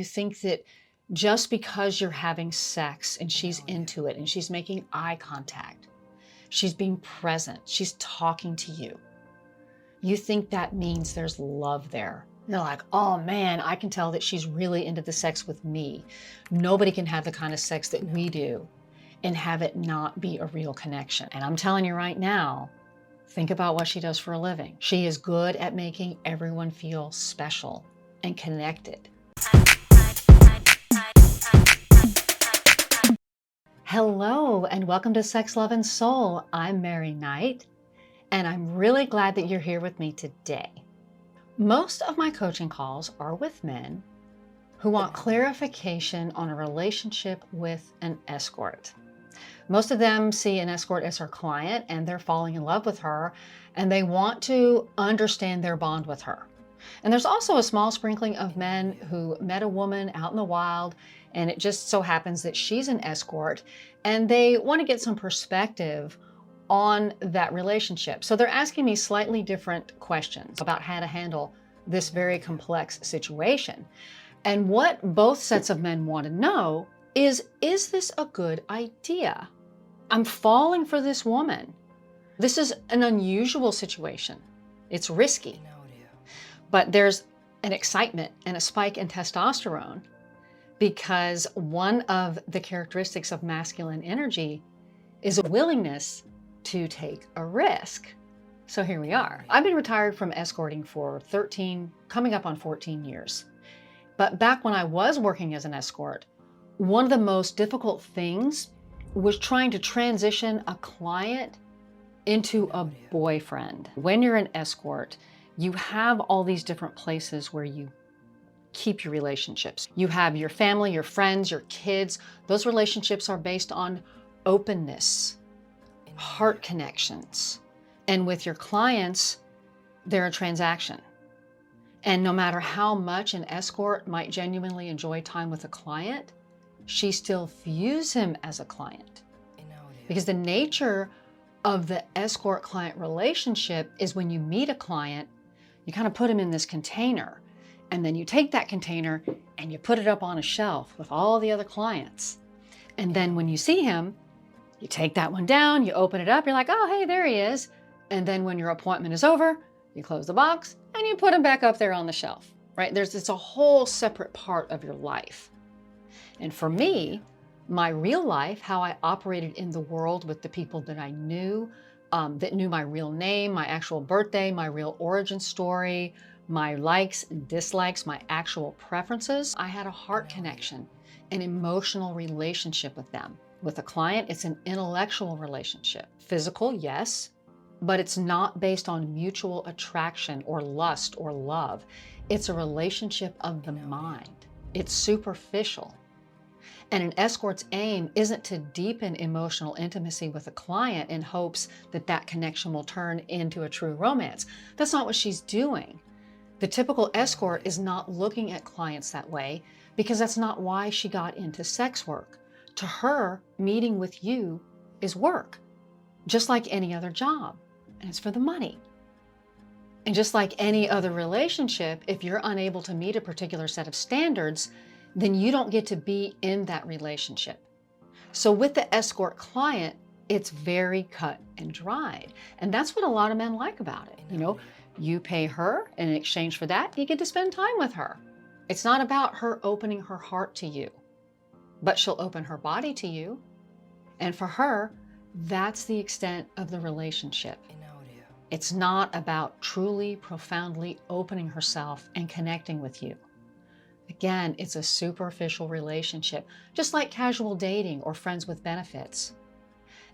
you think that just because you're having sex and she's into it and she's making eye contact, she's being present, she's talking to you, you think that means there's love there. You're like, oh man, I can tell that she's really into the sex with me. Nobody can have the kind of sex that we do and have it not be a real connection. And I'm telling you right now, think about what she does for a living. She is good at making everyone feel special and connected. Hello, and welcome to Sex, Love, and Soul. I'm Mary Knight, and I'm really glad that you're here with me today. Most of my coaching calls are with men who want clarification on a relationship with an escort. Most of them see an escort as her client and they're falling in love with her and they want to understand their bond with her. And there's also a small sprinkling of men who met a woman out in the wild and it just so happens that she's an escort and they want to get some perspective on that relationship. So they're asking me slightly different questions about how to handle this very complex situation. And what both sets of men want to know is this a good idea? I'm falling for this woman. This is an unusual situation. It's risky, but there's an excitement and a spike in testosterone because one of the characteristics of masculine energy is a willingness to take a risk. So here we are. I've been retired from escorting for 13, coming up on 14 years. But back when I was working as an escort, one of the most difficult things was trying to transition a client into a boyfriend. When you're an escort, you have all these different places where you keep your relationships. You have your family, your friends, your kids. Those relationships are based on openness, heart connections. And with your clients, they're a transaction. And no matter how much an escort might genuinely enjoy time with a client, she still views him as a client. Because the nature of the escort-client relationship is when you meet a client, you kind of put him in this container, and then you take that container and you put it up on a shelf with all the other clients. And then when you see him, you take that one down, you open it up, you're like, oh, hey, there he is. And then when your appointment is over, you close the box and you put him back up there on the shelf, right? It's a whole separate part of your life. And for me, my real life, how I operated in the world with the people that I knew, that knew my real name, my actual birthday, my real origin story, my likes and dislikes, my actual preferences, I had a heart connection, an emotional relationship with them. With a client, it's an intellectual relationship. Physical, yes, but it's not based on mutual attraction or lust or love. It's a relationship of the mind. It's superficial. And an escort's aim isn't to deepen emotional intimacy with a client in hopes that that connection will turn into a true romance. That's not what she's doing. The typical escort is not looking at clients that way because that's not why she got into sex work. To her, meeting with you is work, just like any other job, and it's for the money. And just like any other relationship, if you're unable to meet a particular set of standards, then you don't get to be in that relationship. So with the escort client, it's very cut and dried. And that's what a lot of men like about it. You know, you pay her, and in exchange for that, you get to spend time with her. It's not about her opening her heart to you, but she'll open her body to you. And for her, that's the extent of the relationship. It's not about truly, profoundly opening herself and connecting with you. Again, it's a superficial relationship, just like casual dating or friends with benefits.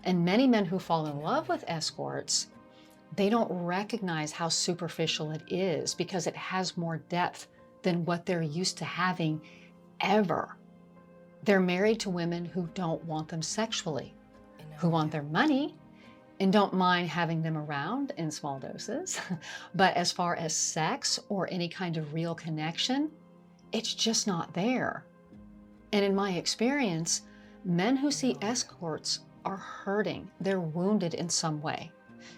And many men who fall in love with escorts, they don't recognize how superficial it is because it has more depth than what they're used to having ever. They're married to women who don't want them sexually, who want their money and don't mind having them around in small doses. But as far as sex or any kind of real connection, it's just not there. And in my experience, men who see escorts are hurting. They're wounded in some way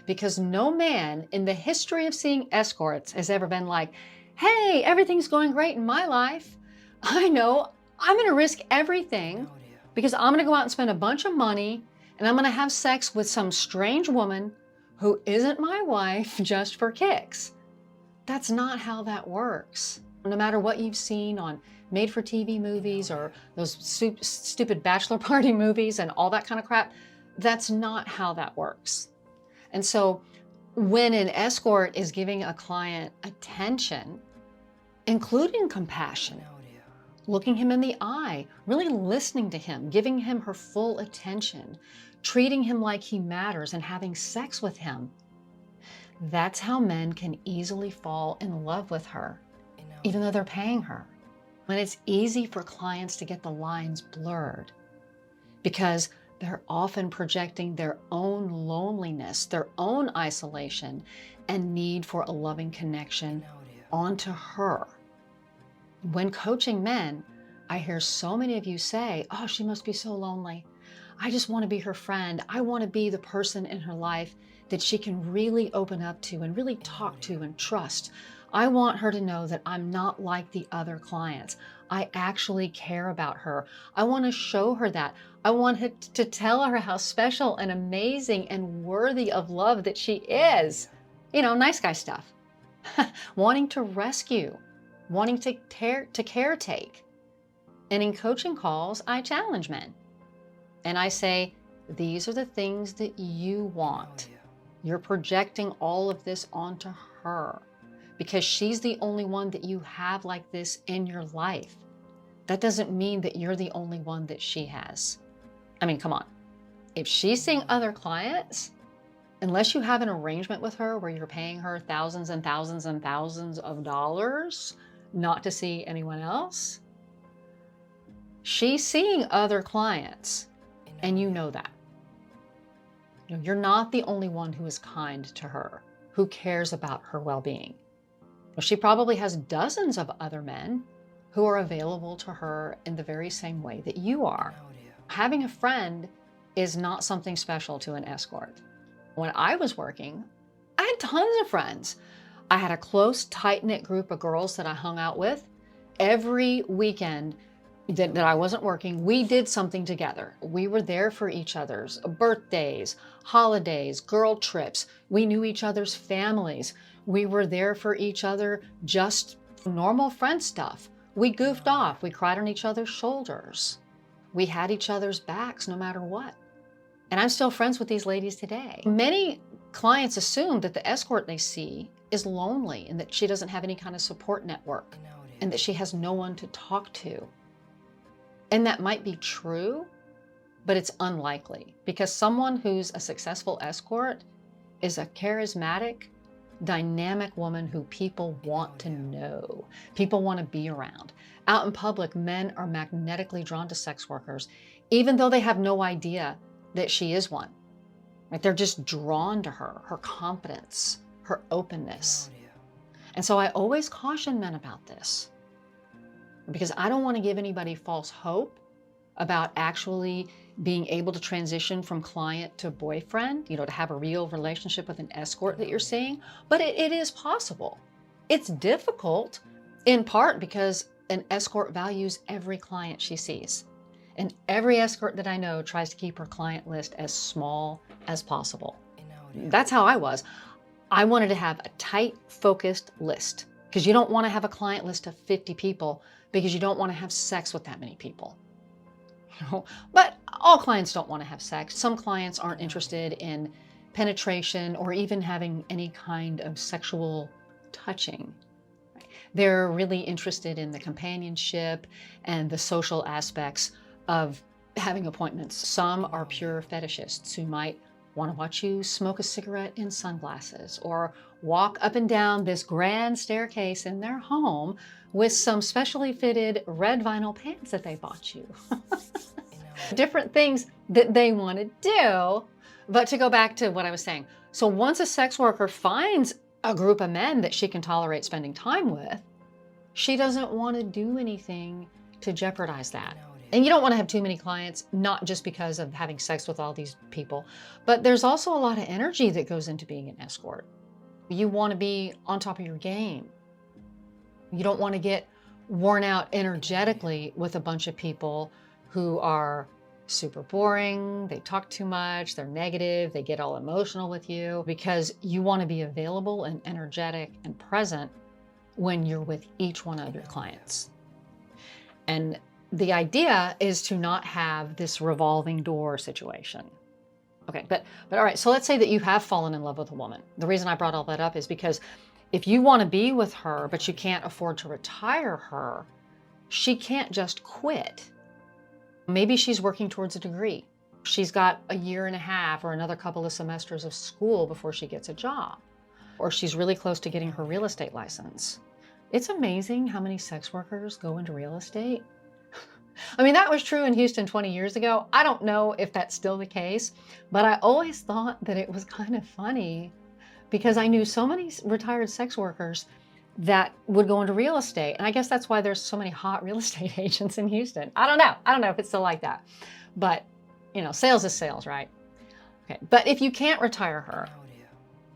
because no man in the history of seeing escorts has ever been like, hey, everything's going great in my life. I know I'm going to risk everything because I'm going to go out and spend a bunch of money and I'm going to have sex with some strange woman who isn't my wife just for kicks. That's not how that works. No matter what you've seen on made-for-TV movies or those stupid bachelor party movies and all that kind of crap, that's not how that works. And so when an escort is giving a client attention, including compassion, looking him in the eye, really listening to him, giving him her full attention, treating him like he matters, and having sex with him, that's how men can easily fall in love with her, even though they're paying her. And it's easy for clients to get the lines blurred because they're often projecting their own loneliness, their own isolation, and need for a loving connection onto her. When coaching men, I hear so many of you say, oh, she must be so lonely. I just want to be her friend. I want to be the person in her life that she can really open up to and really talk to and trust. I want her to know that I'm not like the other clients. I actually care about her. I want to show her that. I want her to tell her how special and amazing and worthy of love that she is. You know, nice guy stuff. Wanting to rescue, wanting to caretake. And in coaching calls, I challenge men. And I say, these are the things that you want. You're projecting all of this onto her because she's the only one that you have like this in your life. That doesn't mean that you're the only one that she has. I mean, come on. If she's seeing other clients, unless you have an arrangement with her where you're paying her thousands and thousands and thousands of dollars not to see anyone else, she's seeing other clients, and you know that. You're not the only one who is kind to her, who cares about her well-being. She probably has dozens of other men who are available to her in the very same way that you are. Having a friend is not something special to an escort. When I was working, I had tons of friends. I had a close, tight-knit group of girls that I hung out with. Every weekend that I wasn't working, we did something together. We were there for each other's birthdays, holidays, girl trips. We knew each other's families. We were there for each other, just normal friend stuff. We goofed off. We cried on each other's shoulders. We had each other's backs no matter what. And I'm still friends with these ladies today. Many clients assume that the escort they see is lonely and that she doesn't have any kind of support network and that she has no one to talk to. And that might be true, but it's unlikely because someone who's a successful escort is a charismatic, dynamic woman who people want to know, people want to be around. Out in public, men are magnetically drawn to sex workers, even though they have no idea that she is one. Right? They're just drawn to her, her confidence, her openness. And so I always caution men about this because I don't want to give anybody false hope about actually being able to transition from client to boyfriend, to have a real relationship with an escort that you're seeing. But it is possible. It's difficult in part because an escort values every client she sees. And every escort that I know tries to keep her client list as small as possible. That's how I was. I wanted to have a tight, focused list because you don't want to have a client list of 50 people because you don't want to have sex with that many people. But all clients don't want to have sex. Some clients aren't interested in penetration or even having any kind of sexual touching. They're really interested in the companionship and the social aspects of having appointments. Some are pure fetishists who might want to watch you smoke a cigarette in sunglasses or walk up and down this grand staircase in their home with some specially fitted red vinyl pants that they bought you. Different things that they want to do. But to go back to what I was saying, so once a sex worker finds a group of men that she can tolerate spending time with, she doesn't want to do anything to jeopardize that. And you don't want to have too many clients, not just because of having sex with all these people, but there's also a lot of energy that goes into being an escort. You want to be on top of your game. You don't want to get worn out energetically with a bunch of people who are super boring, they talk too much, they're negative, they get all emotional with you because you want to be available and energetic and present when you're with each one of your clients. And the idea is to not have this revolving door situation. Okay, but all right, so let's say that you have fallen in love with a woman. The reason I brought all that up is because if you want to be with her, but you can't afford to retire her, she can't just quit. Maybe she's working towards a degree. She's got a year and a half or another couple of semesters of school before she gets a job. Or she's really close to getting her real estate license. It's amazing how many sex workers go into real estate. I mean, that was true in Houston 20 years ago. I don't know if that's still the case, but I always thought that it was kind of funny because I knew so many retired sex workers that would go into real estate. And I guess that's why there's so many hot real estate agents in Houston. I don't know. I don't know if it's still like that. But, you know, sales is sales, right? Okay. But if you can't retire her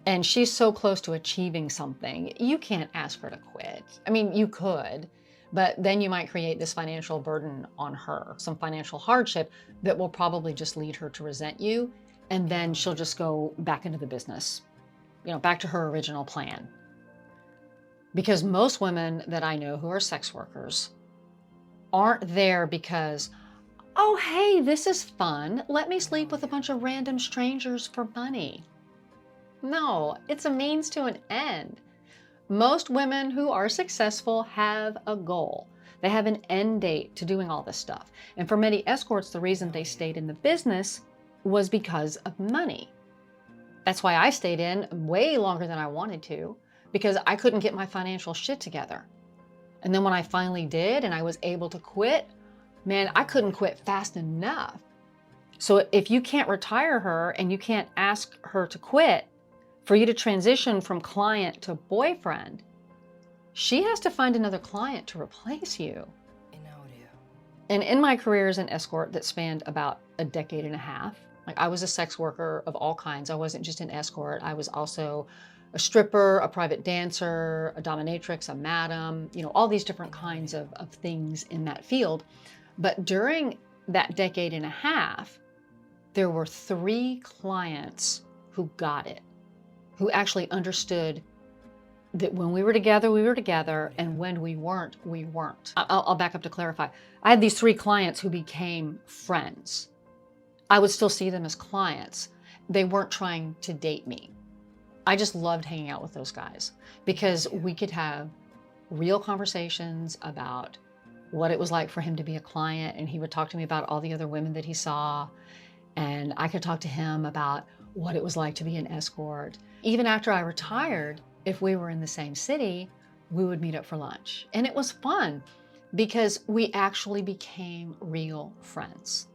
and she's so close to achieving something, you can't ask her to quit. I mean, you could, but then you might create this financial burden on her, some financial hardship that will probably just lead her to resent you. And then she'll just go back into the business, you know, back to her original plan. Because most women that I know who are sex workers aren't there because, oh, hey, this is fun. Let me sleep with a bunch of random strangers for money. No, it's a means to an end. Most women who are successful have a goal. They have an end date to doing all this stuff. And for many escorts, the reason they stayed in the business was because of money. That's why I stayed in way longer than I wanted to, because I couldn't get my financial shit together. And then when I finally did and I was able to quit, man, I couldn't quit fast enough. So if you can't retire her and you can't ask her to quit, for you to transition from client to boyfriend, she has to find another client to replace you. And in my career as an escort that spanned about a decade and a half, like I was a sex worker of all kinds. I wasn't just an escort. I was also a stripper, a private dancer, a dominatrix, a madam, you know, all these different kinds of things in that field. But during that decade and a half, there were 3 clients who got it, who actually understood that when we were together, and when we weren't, we weren't. I'll back up to clarify. I had these 3 clients who became friends. I would still see them as clients. They weren't trying to date me. I just loved hanging out with those guys because we could have real conversations about what it was like for him to be a client, and he would talk to me about all the other women that he saw, and I could talk to him about what it was like to be an escort. Even after I retired, if we were in the same city, we would meet up for lunch. And it was fun because we actually became real friends.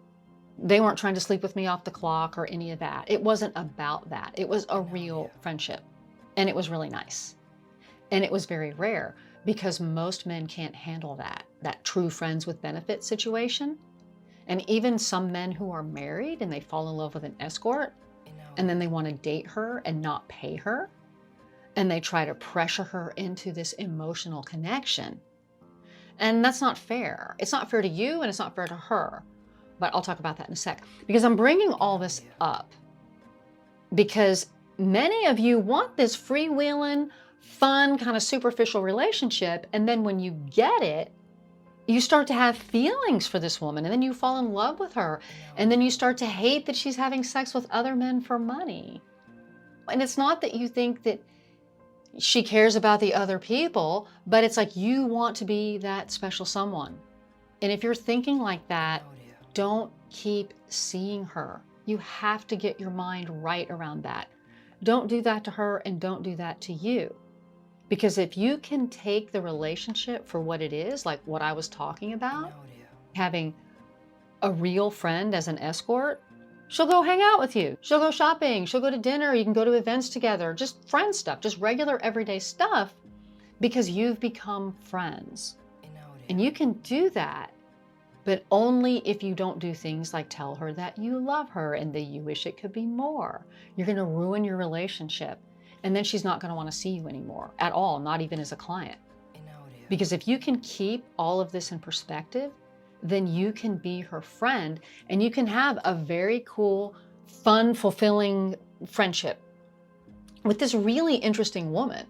They weren't trying to sleep with me off the clock or any of that. It wasn't about that. It was a real friendship. And it was really nice. And it was very rare because most men can't handle that true friends with benefits situation. And even some men who are married and they fall in love with an escort, and then they want to date her and not pay her, and they try to pressure her into this emotional connection. And that's not fair. It's not fair to you and it's not fair to her. But I'll talk about that in a sec. Because I'm bringing all this up because many of you want this freewheeling, fun, kind of superficial relationship. And then when you get it, you start to have feelings for this woman, and then you fall in love with her. And then you start to hate that she's having sex with other men for money. And it's not that you think that she cares about the other people, but it's like you want to be that special someone. And if you're thinking like that, don't keep seeing her. You have to get your mind right around that. Don't do that to her and don't do that to you. Because if you can take the relationship for what it is, like what I was talking about, having a real friend as an escort, she'll go hang out with you. She'll go shopping. She'll go to dinner. You can go to events together, just friend stuff, just regular everyday stuff, because you've become friends. And you can do that, but only if you don't do things like tell her that you love her and that you wish it could be more. You're going to ruin your relationship. And then she's not going to want to see you anymore at all, not even as a client. Because if you can keep all of this in perspective, then you can be her friend and you can have a very cool, fun, fulfilling friendship with this really interesting woman.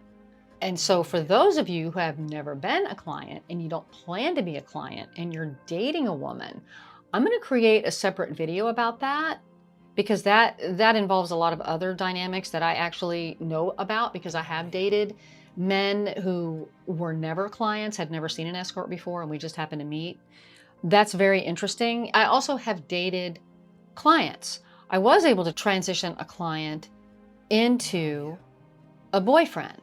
And so for those of you who have never been a client and you don't plan to be a client and you're dating a woman, I'm going to create a separate video about that, because that involves a lot of other dynamics that I actually know about, because I have dated men who were never clients, had never seen an escort before, and we just happened to meet. That's very interesting. I also have dated clients. I was able to transition a client into a boyfriend.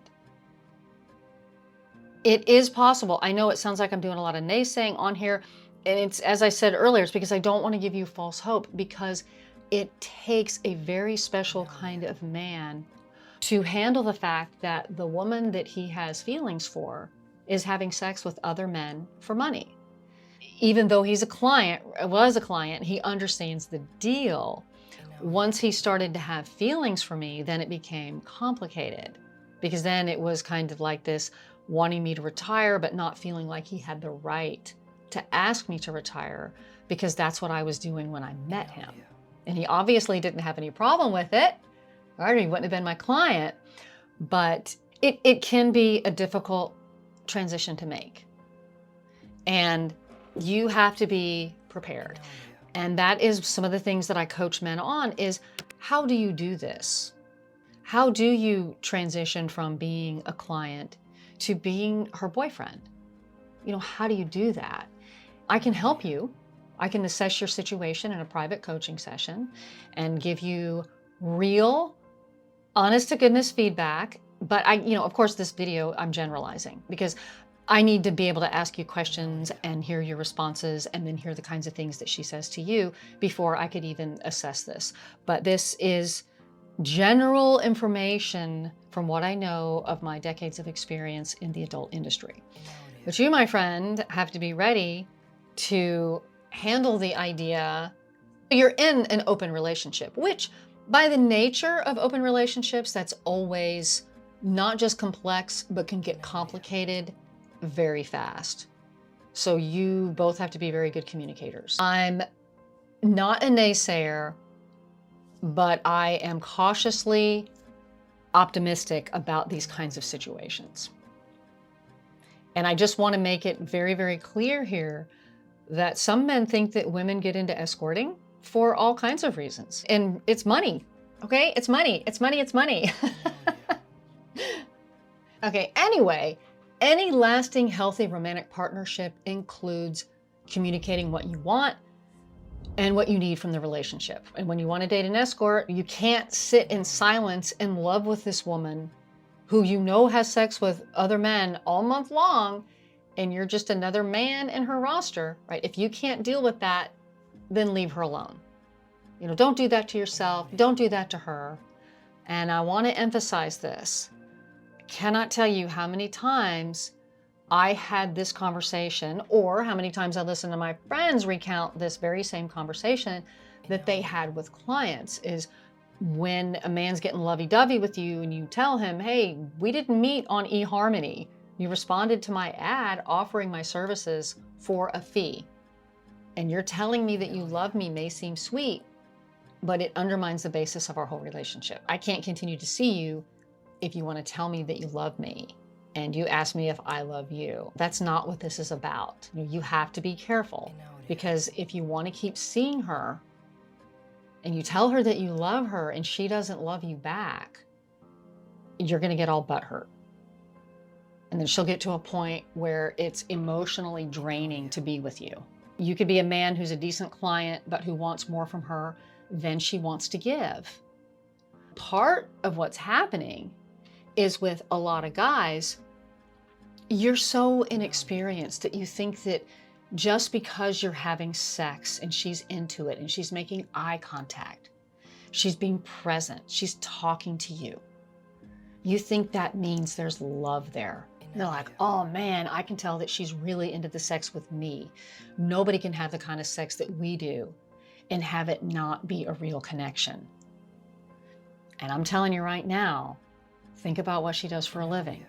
It is possible. I know it sounds like I'm doing a lot of naysaying on here. And it's, as I said earlier, it's because I don't want to give you false hope, because it takes a very special kind of man to handle the fact that the woman that he has feelings for is having sex with other men for money. Even though he's a client, was a client, he understands the deal. Once he started to have feelings for me, then it became complicated, because then it was kind of like this wanting me to retire, but not feeling like he had the right to ask me to retire, because that's what I was doing when I met him. And he obviously didn't have any problem with it, or he wouldn't have been my client. But it can be a difficult transition to make. And you have to be prepared. And that is some of the things that I coach men on, is how do you do this? How do you transition from being a client to being her boyfriend? You know, how do you do that? I can help you. I can assess your situation in a private coaching session and give you real, honest to goodness feedback. But of course, this video, I'm generalizing, because I need to be able to ask you questions and hear your responses, and then hear the kinds of things that she says to you before I could even assess this. But this is general information from what I know of my decades of experience in the adult industry. But you, my friend, have to be ready to handle the idea you're in an open relationship, which by the nature of open relationships, that's always not just complex, but can get complicated very fast. So you both have to be very good communicators. I'm not a naysayer, but I am cautiously optimistic about these kinds of situations. And I just want to make it very, very clear here that some men think that women get into escorting for all kinds of reasons. And it's money, okay? It's money, it's money, it's money. Okay, anyway, any lasting, healthy romantic partnership includes communicating what you want and what you need from the relationship. And when you want to date an escort, you can't sit in silence in love with this woman who you know has sex with other men all month long, and you're just another man in her roster, right? If you can't deal with that, then leave her alone. You know, don't do that to yourself. Don't do that to her. And I want to emphasize this. I cannot tell you how many times I had this conversation, or how many times I listened to my friends recount this very same conversation that they had with clients, is when a man's getting lovey-dovey with you and you tell him, hey, we didn't meet on eHarmony. You responded to my ad offering my services for a fee. And you're telling me that you love me may seem sweet, but it undermines the basis of our whole relationship. I can't continue to see you if you want to tell me that you love me and you ask me if I love you. That's not what this is about. You have to be careful, because if you want to keep seeing her and you tell her that you love her and she doesn't love you back, you're going to get all butthurt. And then she'll get to a point where it's emotionally draining to be with you. You could be a man who's a decent client, but who wants more from her than she wants to give. Part of what's happening is, with a lot of guys, you're so inexperienced that you think that just because you're having sex and she's into it and she's making eye contact, she's being present, she's talking to you, you think that means there's love there. And they're like, oh man, I can tell that she's really into the sex with me. Nobody can have the kind of sex that we do and have it not be a real connection. And I'm telling you right now, think about what she does for a living.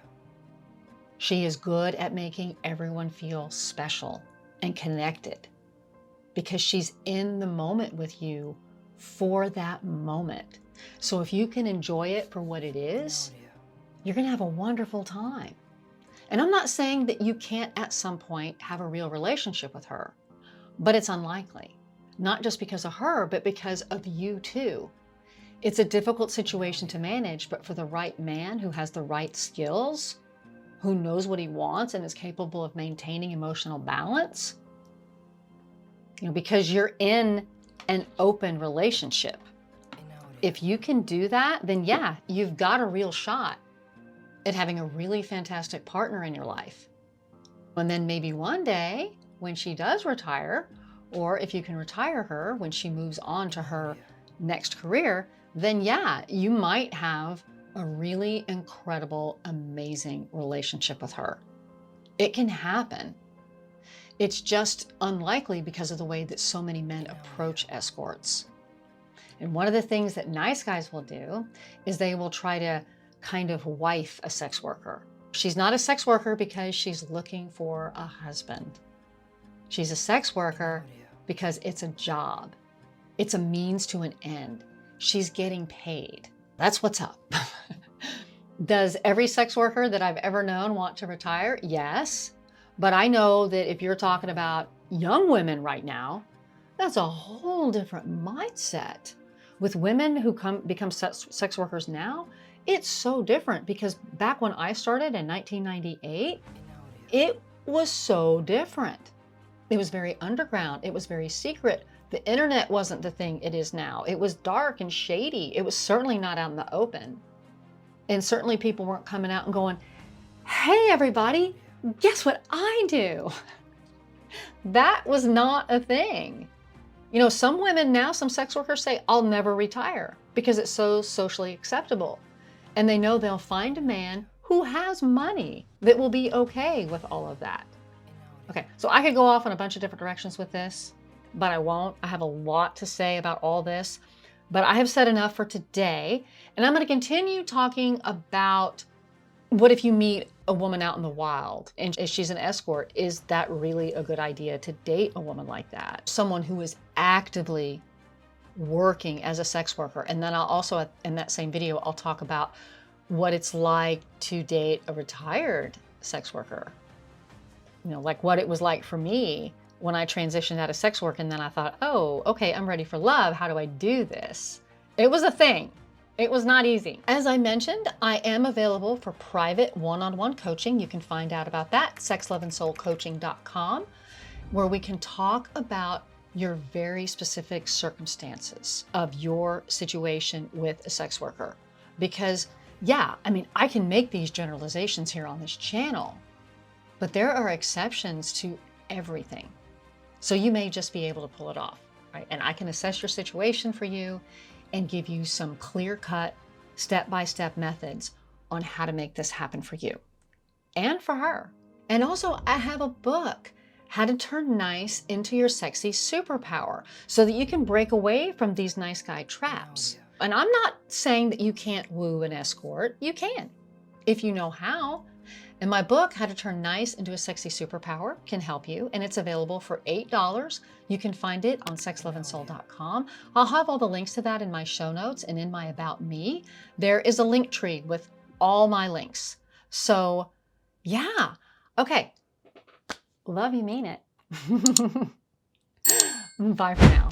She is good at making everyone feel special and connected because she's in the moment with you for that moment. So if you can enjoy it for what it is, you're going to have a wonderful time. And I'm not saying that you can't at some point have a real relationship with her, but it's unlikely. Not just because of her, but because of you too. It's a difficult situation to manage, but for the right man who has the right skills, who knows what he wants and is capable of maintaining emotional balance, because you're in an open relationship. If you can do that, then yeah, you've got a real shot at having a really fantastic partner in your life. And then maybe one day when she does retire, or if you can retire her when she moves on to her next career, then yeah, you might have a really incredible, amazing relationship with her. It can happen. It's just unlikely because of the way that so many men approach escorts. And one of the things that nice guys will do is they will try to kind of wife a sex worker. She's not a sex worker because she's looking for a husband. She's a sex worker because it's a job. It's a means to an end. She's getting paid. That's what's up. Does every sex worker that I've ever known want to retire? Yes. But I know that if you're talking about young women right now, that's a whole different mindset. With women who become sex workers now, it's so different because back when I started in 1998, it was so different. It was very underground. It was very secret. The internet wasn't the thing it is now. It was dark and shady. It was certainly not out in the open. And certainly people weren't coming out and going, hey, everybody, guess what I do? That was not a thing. Some women now, some sex workers say, I'll never retire because it's so socially acceptable. And they know they'll find a man who has money that will be okay with all of that. Okay, so I could go off in a bunch of different directions with this, but I won't. I have a lot to say about all this, but I have said enough for today. And I'm going to continue talking about what if you meet a woman out in the wild and she's an escort. Is that really a good idea to date a woman like that? Someone who is actively working as a sex worker. And then I'll also, in that same video, I'll talk about what it's like to date a retired sex worker. Like what it was like for me when I transitioned out of sex work. And then I thought, oh, okay, I'm ready for love. How do I do this? It was a thing. It was not easy. As I mentioned, I am available for private one-on-one coaching. You can find out about that, sexloveandsoulcoaching.com, where we can talk about your very specific circumstances of your situation with a sex worker. Because yeah, I can make these generalizations here on this channel, but there are exceptions to everything. So you may just be able to pull it off, right? And I can assess your situation for you and give you some clear-cut, step-by-step methods on how to make this happen for you and for her. And also, I have a book, How to Turn Nice into Your Sexy Superpower, so that you can break away from these nice guy traps. And I'm not saying that you can't woo an escort. You can, if you know how. And my book, How to Turn Nice into a Sexy Superpower, can help you, and it's available for $8. You can find it on sexloveandsoul.com. I'll have all the links to that in my show notes and in my About Me. There is a link tree with all my links. So yeah, okay. Love you, mean it. Bye for now.